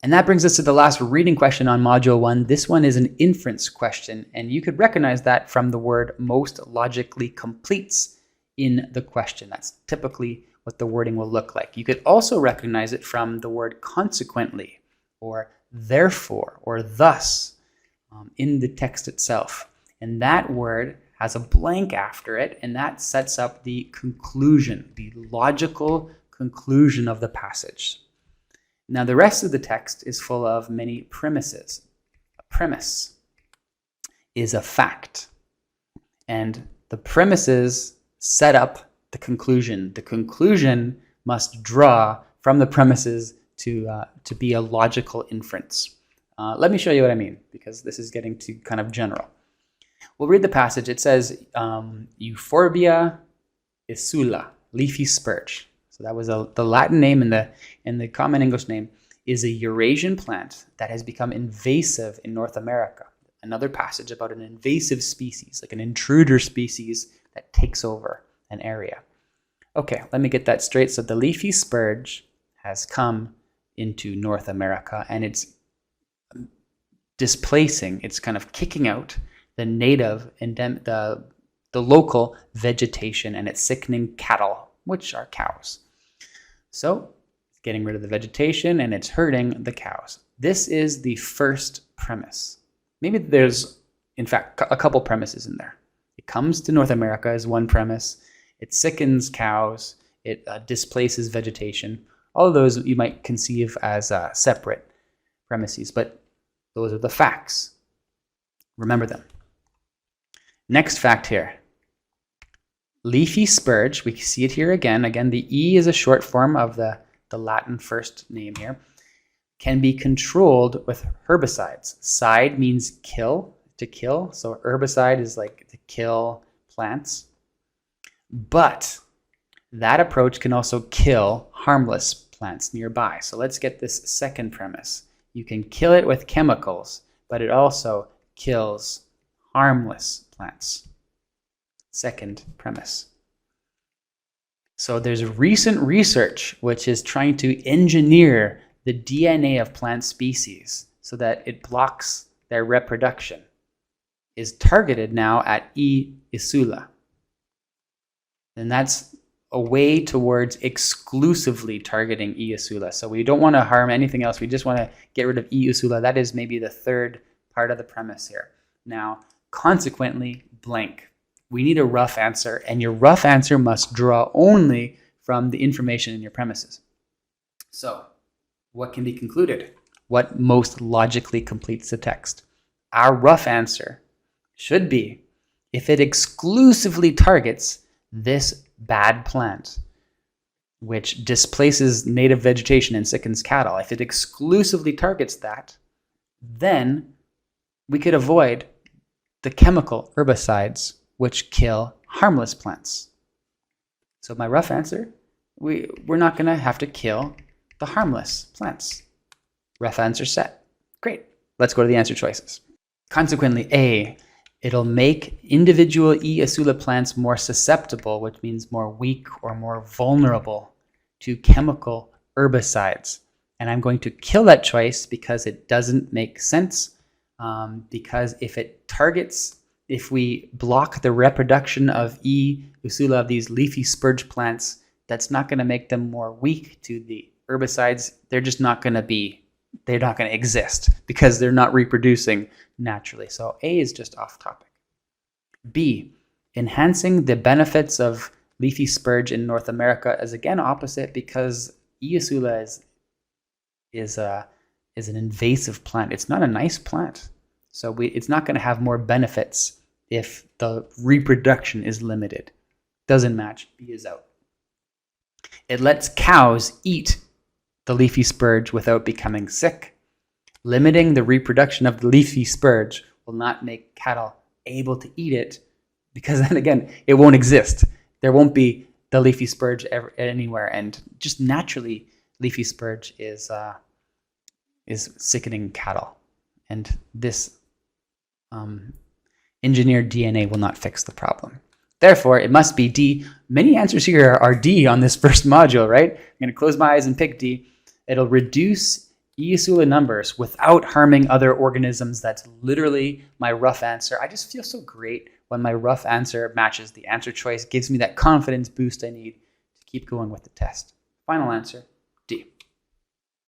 And that brings us to the last reading question on Module 1. This one is an inference question, and you could recognize that from the word most logically completes in the question. That's typically what the wording will look like. You could also recognize it from the word consequently, or therefore, or thus in the text itself. And that word has a blank after it, and that sets up the conclusion, the logical conclusion of the passage. Now, the rest of the text is full of many premises. A premise is a fact, and the premises set up the conclusion. The conclusion must draw from the premises to be a logical inference. Let me show you what I mean, because this is getting too kind of general. We'll read the passage. It says, Euphorbia isula, leafy spurge. So that was the Latin name, and the common English name is a Eurasian plant that has become invasive in North America. Another passage about an invasive species, like an intruder species that takes over an area. Okay, let me get that straight. So the leafy spurge has come into North America, and it's displacing, it's kind of kicking out the native, the local vegetation, and it's sickening cattle, which are cows. So it's getting rid of the vegetation and it's hurting the cows. This is the first premise. Maybe there's, in fact, a couple premises in there. It comes to North America as one premise. It sickens cows. It displaces vegetation. All of those you might conceive as separate premises, but those are the facts. Remember them. Next fact here. Leafy spurge, we see it here again. Again, the E is a short form of the Latin first name here. Can be controlled with herbicides. Side means kill, to kill. So herbicide is like to kill plants. But that approach can also kill harmless plants nearby. So let's get this second premise. You can kill it with chemicals, but it also kills harmless plants. Second premise. So there's recent research which is trying to engineer the DNA of plant species so that it blocks their reproduction, is targeted now at E. isula. And that's a way towards exclusively targeting E. isula. So we don't want to harm anything else. We just want to get rid of E. isula. That is maybe the third part of the premise here. Now, consequently, blank. We need a rough answer, and your rough answer must draw only from the information in your premises. So, what can be concluded? What most logically completes the text? Our rough answer should be, if it exclusively targets this bad plant, which displaces native vegetation and sickens cattle, if it exclusively targets that, then we could avoid the chemical herbicides which kill harmless plants. So my rough answer, we're not going to have to kill the harmless plants. Rough answer set. Great. Let's go to the answer choices. Consequently, A, it'll make individual E. isula plants more susceptible, which means more weak or more vulnerable to chemical herbicides. And I'm going to kill that choice because it doesn't make sense. Because if we block the reproduction of E. isula, of these leafy spurge plants, that's not going to make them more weak to the herbicides. They're just not going to exist because they're not reproducing naturally. So A is just off topic. B, enhancing the benefits of leafy spurge in North America is again opposite because E. isula is an invasive plant. It's not a nice plant. So it's not going to have more benefits if the reproduction is limited. Doesn't match. B is out. It lets cows eat the leafy spurge without becoming sick. Limiting the reproduction of the leafy spurge will not make cattle able to eat it because then again, it won't exist. There won't be the leafy spurge anywhere, and just naturally, leafy spurge is sickening cattle, and this engineered DNA will not fix the problem. Therefore, it must be D. Many answers here are D on this first module, right? I'm going to close my eyes and pick D. It'll reduce Iisula numbers without harming other organisms. That's literally my rough answer. I just feel so great when my rough answer matches the answer choice. Gives me that confidence boost I need to keep going with the test. Final answer.